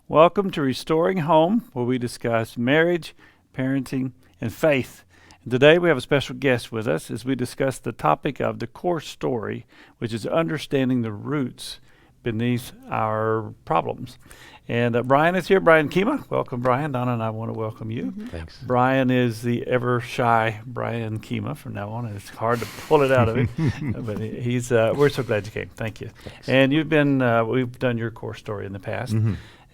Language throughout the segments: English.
Welcome to Restoring Home, where we discuss marriage, parenting, and faith. And today we have a special guest with us as we discuss the topic of the core story, which is understanding the roots beneath our problems. And Brian is here, Brian Chima. Welcome, Brian. Donna and I want to welcome you. Thanks. Brian is the ever shy Brian Chima from now on. It's hard to pull it out of him, but he's. We're so glad you came. Thank you. Thanks. And you've been. We've done your core story in the past.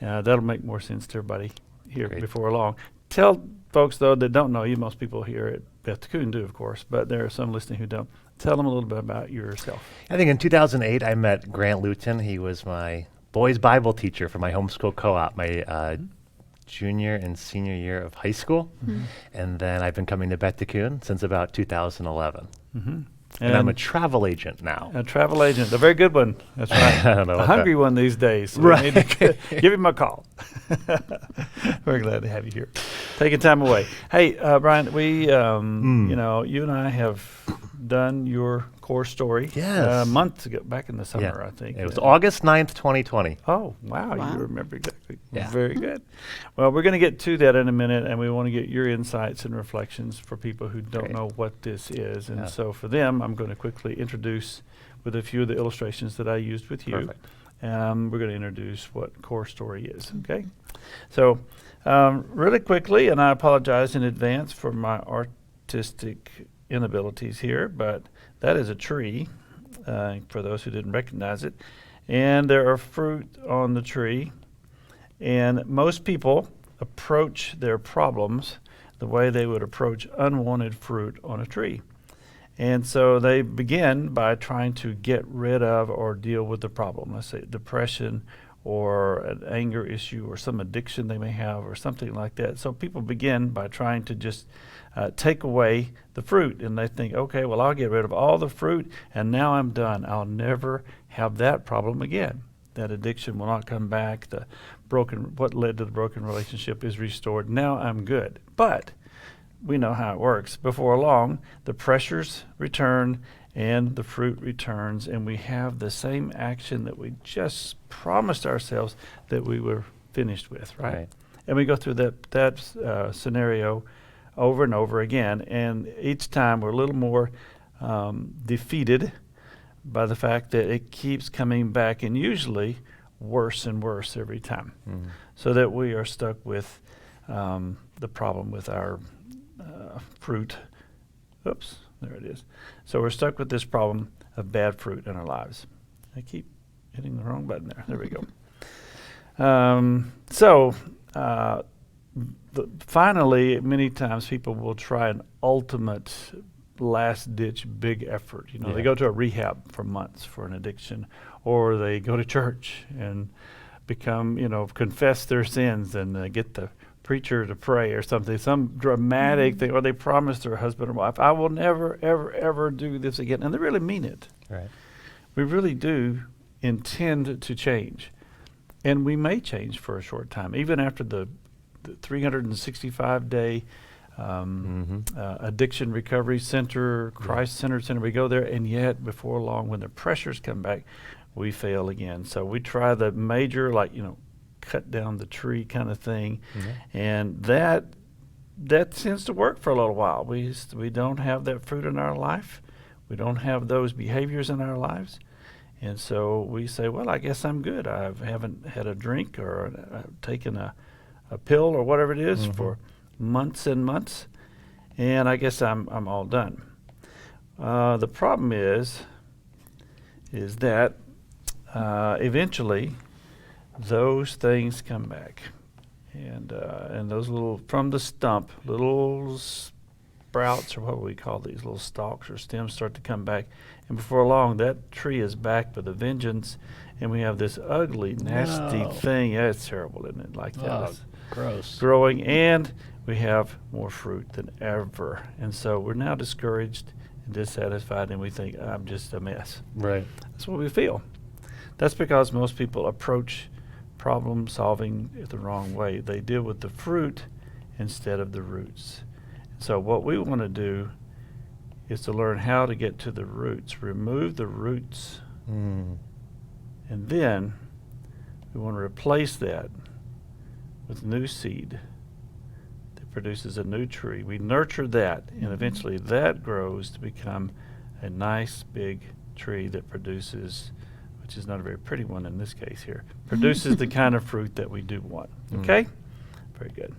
That'll make more sense to everybody here Great. before long. Tell folks, though, that don't know you, most people here at Beth Coon do, of course, but there are some listening who don't. Tell them a little bit about yourself. I think in 2008, I met Grant Luton. He was my boys' Bible teacher for my homeschool co-op, my junior and senior year of high school. And then I've been coming to Beth Coon since about 2011. And I'm a travel agent now. A travel agent, a very good one. That's right. I don't know A about hungry one these days. So we need to give him a call. We're glad to have you here. Taking time away. Hey, Brian, we, you know, you and I have done your core story months ago, back in the summer, I think. It was August 9th, 2020. Oh, wow. You remember exactly. Yeah. Very good. Well, we're going to get to that in a minute, and we want to get your insights and reflections for people who don't Great. know what this is. And so for them, I'm going to quickly introduce with a few of the illustrations that I used with you. Perfect. We're going to introduce what core story is, okay? So really quickly, and I apologize in advance for my artistic inabilities here, but that is a tree, for those who didn't recognize it. And there are fruit on the tree. And most people approach their problems the way they would approach unwanted fruit on a tree. And so they begin by trying to get rid of or deal with the problem. Let's say depression or an anger issue or some addiction they may have or something like that. So people begin by trying to just take away the fruit. And they think, okay, well, I'll get rid of all the fruit and now I'm done. I'll never have that problem again. That addiction will not come back. What led to the broken relationship is restored. Now I'm good. But we know how it works. Before long, the pressures return and the fruit returns, and we have the same action that we just promised ourselves that we were finished with, right? And we go through that scenario over and over again, and each time we're a little more defeated by the fact that it keeps coming back, and usually worse and worse every time, so that we are stuck with the problem with our fruit. Oops, there it is. So we're stuck with this problem of bad fruit in our lives. I keep hitting the wrong button there. There we go. Finally, many times people will try an ultimate last-ditch big effort. You know, they go to a rehab for months for an addiction, or they go to church and become, confess their sins and get the preacher to pray or something, some dramatic thing, or they promise their husband or wife, I will never, ever, ever do this again. And they really mean it. Right. We really do intend to change. And we may change for a short time, even after the 365-day addiction recovery center, Christ-centered center. We go there, and yet before long, when the pressures come back, we fail again. So we try the major, cut down the tree kind of thing, and that tends to work for a little while. We don't have that fruit in our life. We don't have those behaviors in our lives. And so we say, well, I guess I'm good. I haven't had a drink or taken a pill or whatever it is for months and months, and I guess I'm all done. The problem is that eventually those things come back, and those from the stump, little sprouts, or what we call these, little stalks or stems, start to come back, and before long that tree is back with a vengeance, and we have this ugly, nasty thing. Yeah, it's terrible, isn't it? Like that. It's gross. Growing, and we have more fruit than ever, and so we're now discouraged and dissatisfied, and we think, I'm just a mess. Right. That's what we feel. That's because most people approach problem solving the wrong way. They deal with the fruit instead of the roots. So what we want to do is to learn how to get to the roots, remove the roots, and then we want to replace that with new seed that produces a new tree. We nurture that, and eventually that grows to become a nice big tree that produces, which is not a very pretty one in this case here, produces the kind of fruit that we do want. Okay? Very good.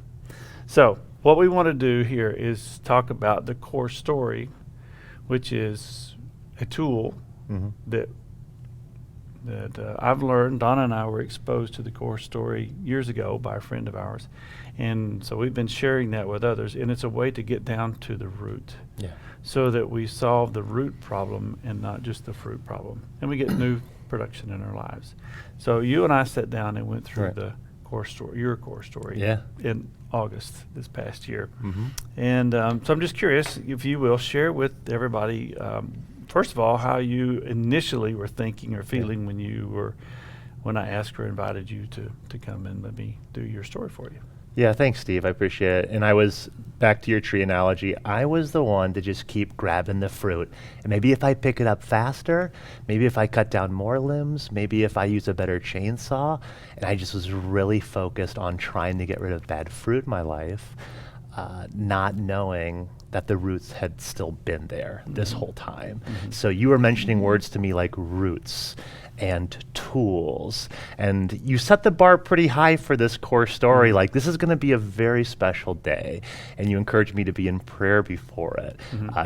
So what we want to do here is talk about the core story, which is a tool that I've learned. Donna and I were exposed to the core story years ago by a friend of ours, and so we've been sharing that with others, and it's a way to get down to the root, so that we solve the root problem and not just the fruit problem, and we get new production in our lives. So you and I sat down and went through the core story, your core story, in August this past year, and so I'm just curious if you will share with everybody, first of all, how you initially were thinking or feeling when I asked or invited you to come and let me do your story for you. Yeah, thanks, Steve. I appreciate it. And I was, back to your tree analogy, I was the one to just keep grabbing the fruit. And maybe if I pick it up faster, maybe if I cut down more limbs, maybe if I use a better chainsaw, and I just was really focused on trying to get rid of bad fruit in my life, not knowing that the roots had still been there this whole time. So you were mentioning words to me like roots and tools, and you set the bar pretty high for this core story. Like, this is going to be a very special day, and you encouraged me to be in prayer before it.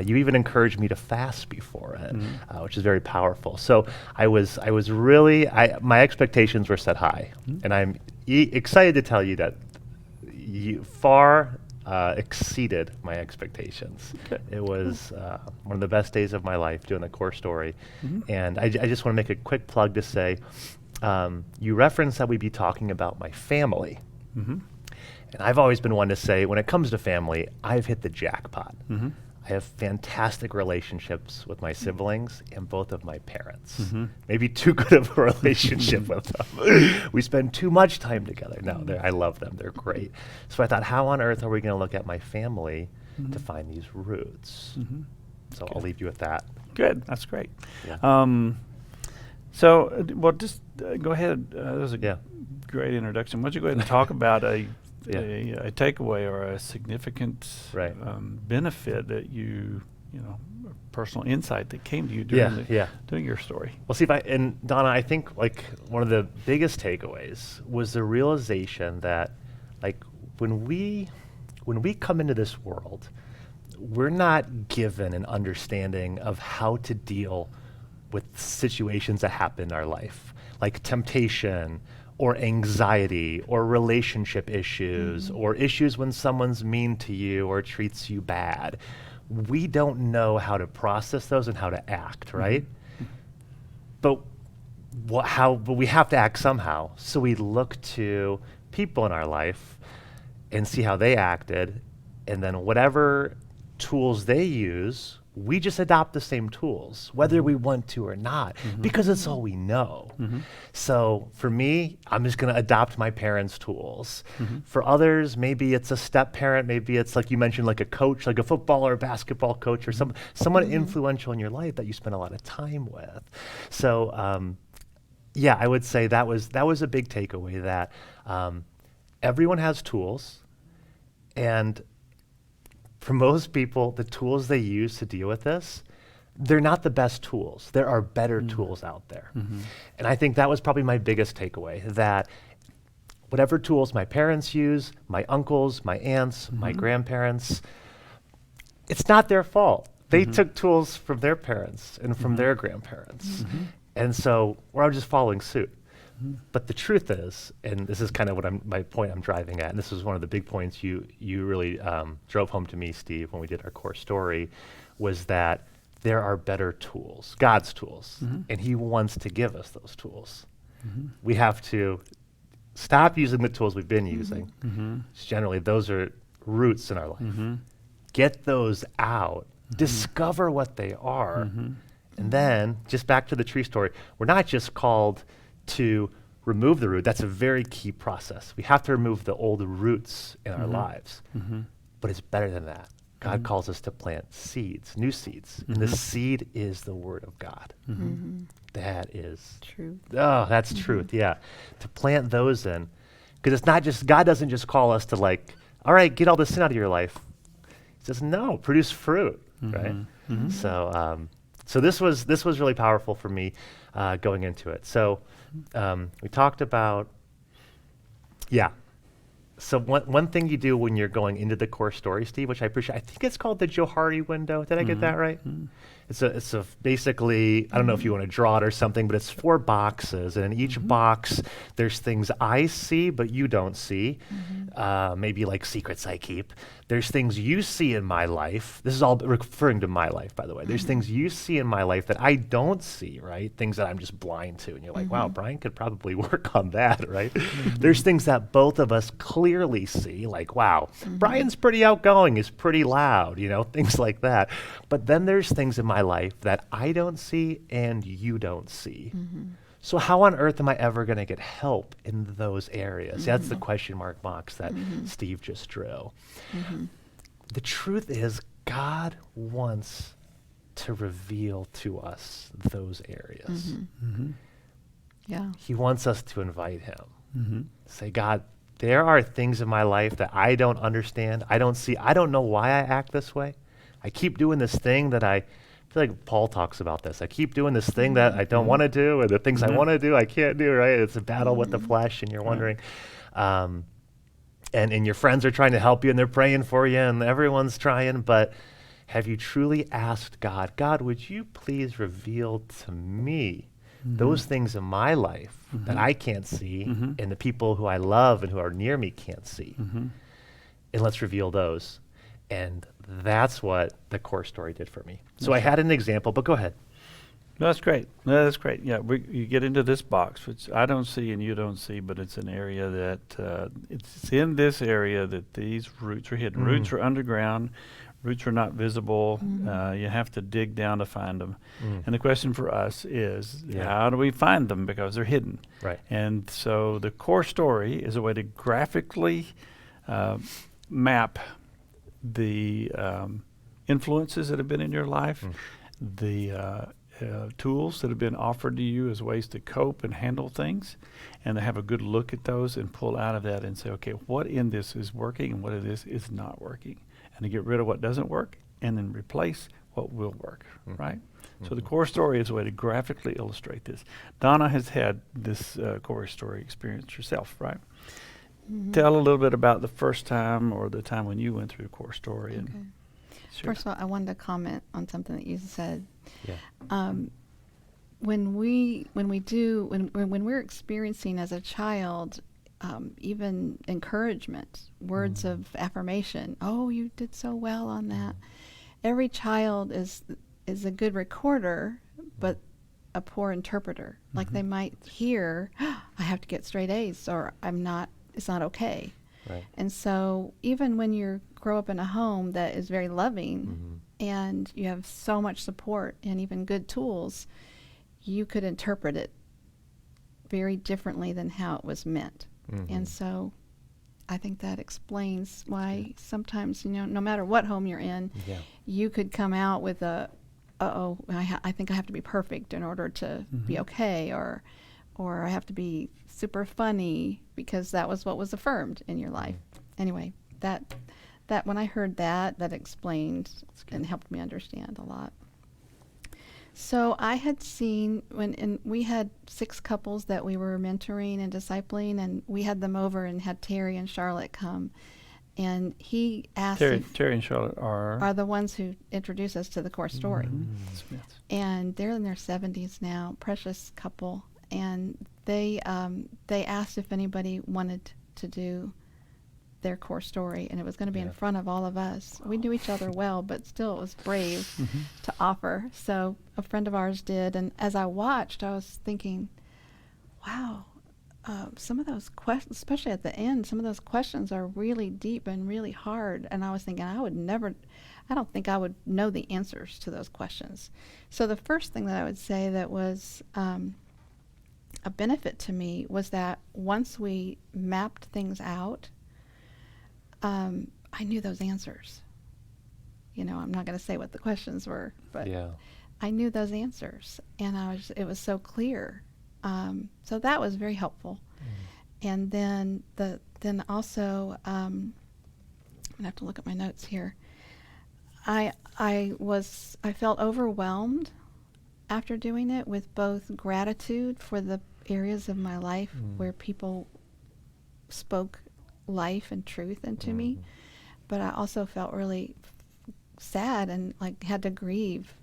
You even encouraged me to fast before it, which is very powerful. So I was really, my expectations were set high, and I'm excited to tell you that you far exceeded my expectations. It was one of the best days of my life doing the core story. And I just want to make a quick plug to say, you referenced that we'd be talking about my family. And I've always been one to say, when it comes to family, I've hit the jackpot. I have fantastic relationships with my siblings and both of my parents. Maybe too good of a relationship with them. We spend too much time together. No, I love them. They're great. So I thought, how on earth are we going to look at my family to find these roots? So I'll leave you with that. Good. That's great. Yeah. So, well, just go ahead. That was a great introduction. Why don't you go ahead and talk about a takeaway or a significant benefit that personal insight that came to you during your story. Well, see, and Donna, I think like one of the biggest takeaways was the realization that, like, when we come into this world, we're not given an understanding of how to deal with situations that happen in our life, like temptation, or anxiety, or relationship issues, or issues when someone's mean to you or treats you bad. We don't know how to process those and how to act, right? But we have to act somehow. So we look to people in our life and see how they acted, and then whatever tools they use, we just adopt the same tools, whether we want to or not, because it's all we know. So for me, I'm just going to adopt my parents' tools. For others, maybe it's a step parent, maybe it's like you mentioned, like a coach, like a football or a basketball coach, or someone influential in your life that you spend a lot of time with. So I would say that was a big takeaway, that everyone has tools, and for most people, the tools they use to deal with this, they're not the best tools. There are better tools out there. And I think that was probably my biggest takeaway, that whatever tools my parents use, my uncles, my aunts, my grandparents, it's not their fault. They took tools from their parents and from their grandparents. And so we're all just following suit. But the truth is, and this is kind of my point I'm driving at, and this was one of the big points you really drove home to me, Steve, when we did our core story, was that there are better tools, God's tools, and He wants to give us those tools. We have to stop using the tools we've been using. Generally, those are roots in our life. Get those out, discover what they are, and then, just back to the tree story, we're not just called to remove the root. That's a very key process. We have to remove the old roots in our lives. But it's better than that. God calls us to plant seeds, new seeds. And the seed is the Word of God. That is truth. Oh, that's truth, yeah. To plant those in. Because it's not just, God doesn't just call us to like, all right, get all this sin out of your life. He says, no, produce fruit, right? Mhm. So this was really powerful for me going into it. So we talked about, So one thing you do when you're going into the core story, Steve, which I appreciate, I think it's called the Joe Hardy window. Did I get that right? It's a basically, I don't know if you want to draw it or something, but it's 4 boxes, and in each box there's things I see but you don't see. Maybe like secrets I keep. There's things you see in my life. This is all referring to my life, by the way. There's things you see in my life that I don't see, right? Things that I'm just blind to, and you're like, wow, Brian could probably work on that, right? There's things that both of us clearly see, like, wow, Brian's pretty outgoing, is pretty loud, things like that. But then there's things in my life that I don't see and you don't see. So how on earth am I ever going to get help in those areas? That's the question mark box that Steve just drew. The truth is, God wants to reveal to us those areas. Yeah. He wants us to invite him. Say, God, there are things in my life that I don't understand. I don't see. I don't know why I act this way. I keep doing this thing that I feel like Paul talks about this. I keep doing this thing that I don't want to do, and the things I want to do, I can't do, right? It's a battle with the flesh, and you're wondering. And your friends are trying to help you, and they're praying for you, and everyone's trying, but have you truly asked God, God, would you please reveal to me those things in my life that I can't see, and the people who I love and who are near me can't see? And let's reveal those. And that's what the core story did for me. So I had an example, but go ahead. No, that's great. No, that's great. Yeah, you get into this box, which I don't see and you don't see, but it's an area that it's in this area that these roots are hidden. Roots are underground. Roots are not visible. You have to dig down to find them. And the question for us is, how do we find them? Because they're hidden. Right. And so the core story is a way to graphically map the influences that have been in your life, the tools that have been offered to you as ways to cope and handle things, and to have a good look at those and pull out of that and say, okay, what in this is working and what in this is not working, and to get rid of what doesn't work and then replace what will work, right? So the core story is a way to graphically illustrate this. Donna has had this core story experience herself, right? Tell a little bit about the first time or the time when you went through a core story. Okay. And First of all, I wanted to comment on something that you said. Yeah. When we're experiencing as a child, even encouragement, words of affirmation. Oh, you did so well on that. Every child is a good recorder, but a poor interpreter. Like they might hear, I have to get straight A's, or it's not okay. Right. And so even when you grow up in a home that is very loving and you have so much support and even good tools, you could interpret it very differently than how it was meant. And so I think that explains why sometimes, no matter what home you're in, you could come out with I think I have to be perfect in order to be okay, or I have to be super funny because that was what was affirmed in your life. Anyway, that when I heard that explained and helped me understand a lot. So I had seen we had 6 couples that we were mentoring and discipling, and we had them over and had Terry and Charlotte come, and he asked Terry and Charlotte are the ones who introduced us to the core story. Smiths. And they're in their 70s now, precious couple, and they asked if anybody wanted to do their core story, and it was going to be in front of all of us. We knew each other well, but still it was brave to offer. So a friend of ours did, and as I watched, I was thinking, wow, some of those questions, especially at the end, some of those questions are really deep and really hard. And I was thinking, I don't think I would know the answers to those questions. So the first thing that I would say that was a benefit to me was that once we mapped things out, I knew those answers. I'm not going to say what the questions were, but I knew those answers, and it was so clear. So that was very helpful. And then also, I'm gonna have to look at my notes here. I felt overwhelmed after doing it with both gratitude for the areas of my life where people spoke life and truth into me, but I also felt really sad and like had to grieve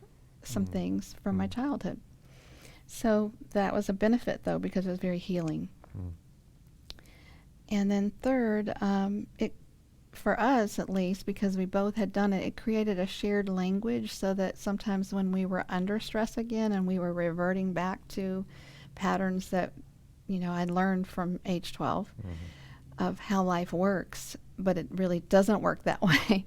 some things from my childhood. So that was a benefit though, because it was very healing. And then third, it, for us at least, because we both had done it, it created a shared language so that sometimes when we were under stress again and we were reverting back to patterns that, I'd learned from age 12 of how life works, but it really doesn't work that way.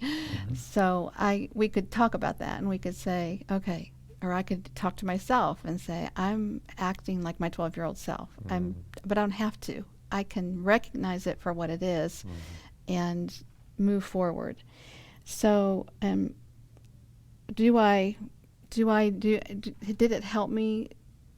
So we could talk about that, and we could say, okay, or I could talk to myself and say, I'm acting like my 12-year-old self. But I don't have to. I can recognize it for what it is and move forward. So, did it help me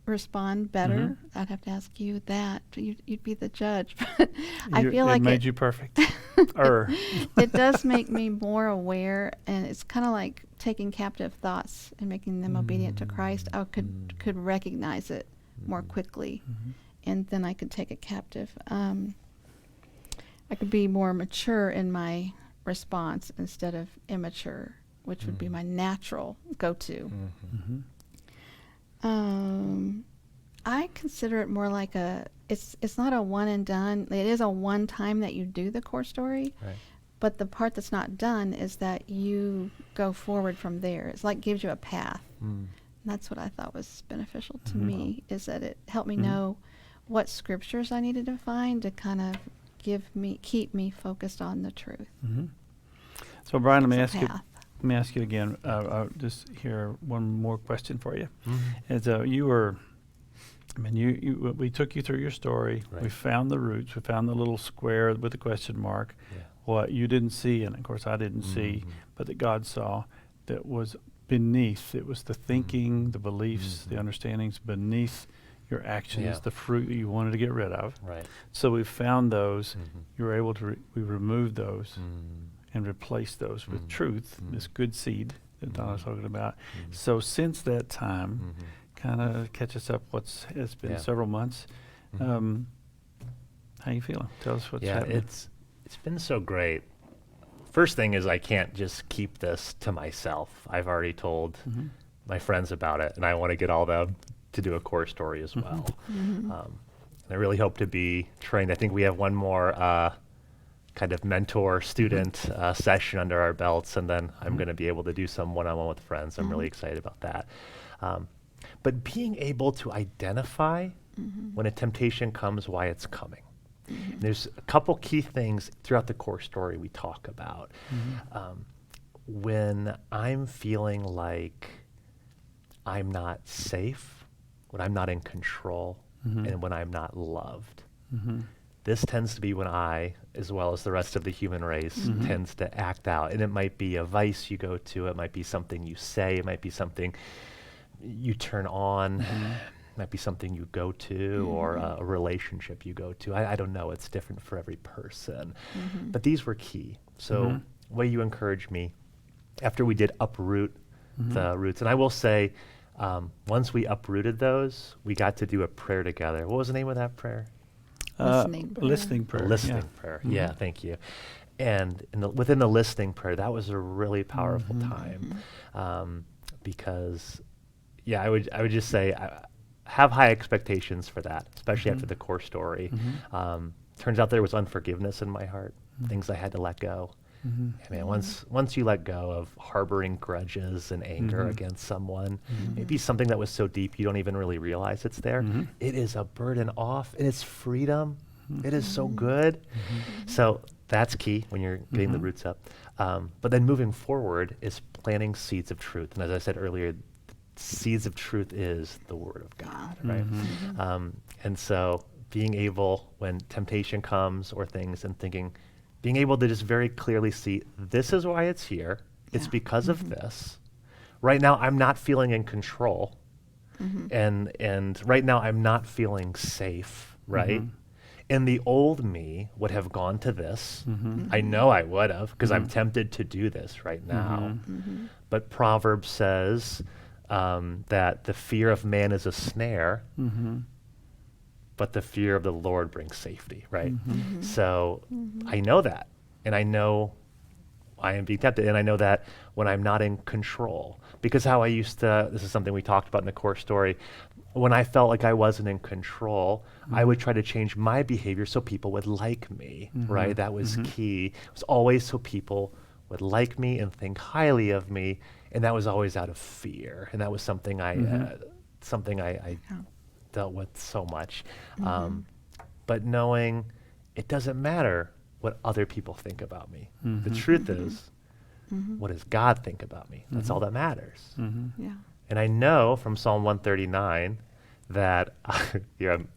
respond better? I'd have to ask you that. You'd be the judge. But I feel like it made you perfect. It does make me more aware, and it's kind of like taking captive thoughts and making them obedient to Christ. I could recognize it more quickly, and then I could take it captive. I could be more mature in my response instead of immature, which would be my natural go-to. I consider it more like it's not a one and done. It is a one time that you do the core story, Right. but the part that's not done is that you go forward from there. It's like gives you a path. And that's what I thought was beneficial to me, is that it helped me know what scriptures I needed to find to kind of keep me focused on the truth. So Brian, let me It's a ask you. path. Let me ask you again. I'll just hear one more question for you. As you were, we took you through your story. Right. We found the roots. We found the little square with the question mark. Yeah. What you didn't see, and of course I didn't see, but that God saw, that was beneath. It was the thinking, the beliefs, the understandings beneath your actions, Yeah. the fruit that you wanted to get rid of. Right. So we found those. You were able to. We removed those Mm. and replaced those with truth. This good seed that Donna's talking about. Mhm. So since that time, kind of catch us up. It's been Yeah. several months. Mhm. How you feeling? Tell us what's Yeah, happening. it's been so great. First thing is I can't just keep this to myself. I've already told my friends about it, and I want to get all them to do a core story as well. And I really hope to be trained. I think we have one more kind of mentor-student session under our belts, and then I'm going to be able to do some one-on-one with friends. I'm really excited about that. But being able to identify when a temptation comes, why it's coming. There's a couple key things throughout the core story we talk about. When I'm feeling like I'm not safe, when I'm not in control, and when I'm not loved. This tends to be when I, as well as the rest of the human race, tends to act out. And it might be a vice you go to, it might be something you say, it might be something you turn on, it might be something you go to, or a relationship you go to. I don't know, it's different for every person. But these were key. So way you encouraged me, after we did uproot the roots, and I will say, once we uprooted those, we got to do a prayer together. What was the name of that prayer? Listening prayer. Listening prayer. Yeah, thank you. And within the listening prayer, that was a really powerful time, because, I would just say, have high expectations for that, especially after the core story. Turns out there was unforgiveness in my heart, things I had to let go. I mean, once you let go of harboring grudges and anger against someone, maybe something that was so deep you don't even really realize it's there, it is a burden off, and it's freedom. It is so good. So that's key when you're getting the roots up. But then moving forward is planting seeds of truth. And as I said earlier, seeds of truth is the Word of God, right? And so being able, when temptation comes or things, and thinking, being able to just very clearly see, this is why it's here. It's because of this. Right now, I'm not feeling in control. And right now, I'm not feeling safe, right? And the old me would have gone to this. Mm-hmm. I know I would have, because I'm Mhm. tempted to do this right now. Mm-hmm. But Proverbs says that the fear of man is a snare, Mm-hmm. but the fear of the Lord brings safety, right? Mm-hmm. So Mm-hmm. I know that. And I know I am being tempted. And I know that when I'm not in control, because how I used to, this is something we talked about in the core story, when I felt like I wasn't in control, I would try to change my behavior so people would like me, right? That was key. It was always so people would like me and think highly of me. And that was always out of fear. And that was something I Yeah. dealt with so much. But knowing it doesn't matter what other people think about me. The truth is, what does God think about me? That's all that matters. Mm-hmm. Yeah. And I know from Psalm 139 that, I'm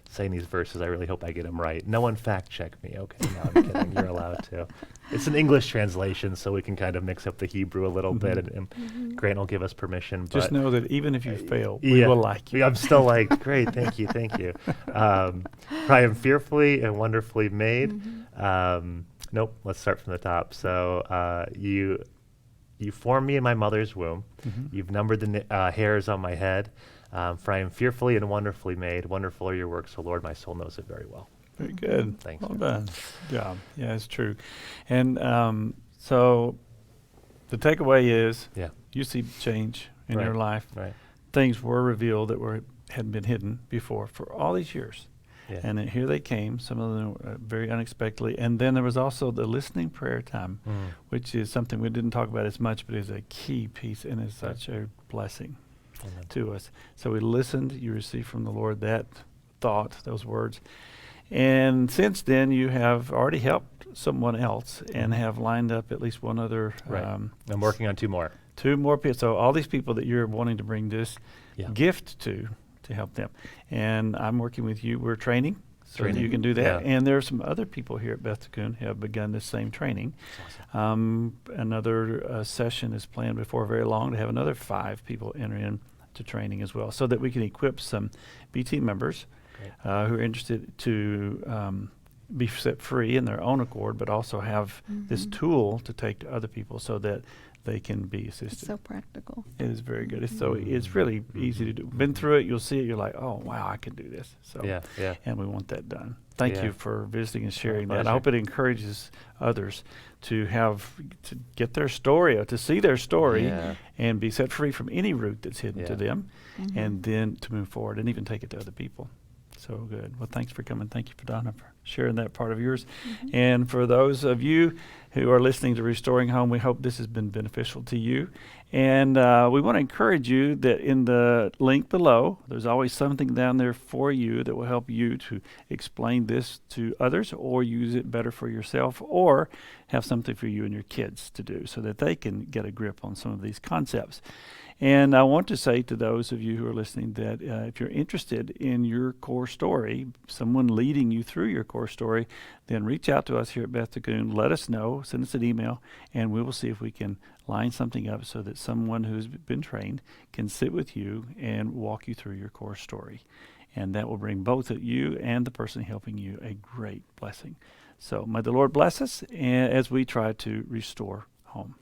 saying these verses, I really hope I get them right. No one fact check me. Okay, no, I'm kidding. You're allowed to. It's an English translation, so we can kind of mix up the Hebrew a little bit, and Grant will give us permission. Just But know that even if you fail, we will like you. I'm still like, great, thank you, thank you. I am fearfully and wonderfully made. Nope, let's start from the top. So you formed me in my mother's womb. You've numbered the hairs on my head. For I am fearfully and wonderfully made. Wonderful are your works, O Lord. My soul knows it very well. Very good. Thanks. Well done. Yeah, yeah, it's true. And so the takeaway is Yeah, you see change in Right. your life. right. Things were revealed that hadn't been hidden before for all these years. Yeah. And then here they came, some of them very unexpectedly. And then there was also the listening prayer time, which is something we didn't talk about as much, but is a key piece and is such a blessing Amen. to us. So we listened, you received from the Lord that thought, those words. And since then, you have already helped someone else and have lined up at least one other, Right. I'm working on 2 more. 2 more people. So all these people that you're wanting to bring this Yeah. gift to help them. And I'm working with you. We're training so that Training. you can do that. Yeah. And there are some other people here at Beth Tikkun who have begun this same training. Another session is planned before very long to have another 5 people enter in to training as well, so that we can equip some BT members who are interested to be set free in their own accord, but also have this tool to take to other people so that they can be It's assisted. so practical. It is very good. It's really easy to do. Been through it, you'll see it. You're like, oh wow, I can do this. So Yeah, yeah. and we want that done. Thank Yeah. you for visiting and sharing that. pleasure. I hope it encourages others to get their story, to see their story, Yeah. and be set free from any root that's hidden to Yeah. them, and then to move forward and even take it to other people. So good. Well, thanks for coming. Thank you for Donna for sharing that part of yours. And for those of you who are listening to Restoring Home, we hope this has been beneficial to you. And we want to encourage you that in the link below, there's always something down there for you that will help you to explain this to others or use it better for yourself or have something for you and your kids to do so that they can get a grip on some of these concepts. And I want to say to those of you who are listening that if you're interested in your core story, someone leading you through your core story, then reach out to us here at Beth Tikkun. Let us know. Send us an email, and we will see if we can line something up so that someone who's been trained can sit with you and walk you through your core story. And that will bring both you and the person helping you a great blessing. So may the Lord bless us as we try to restore home.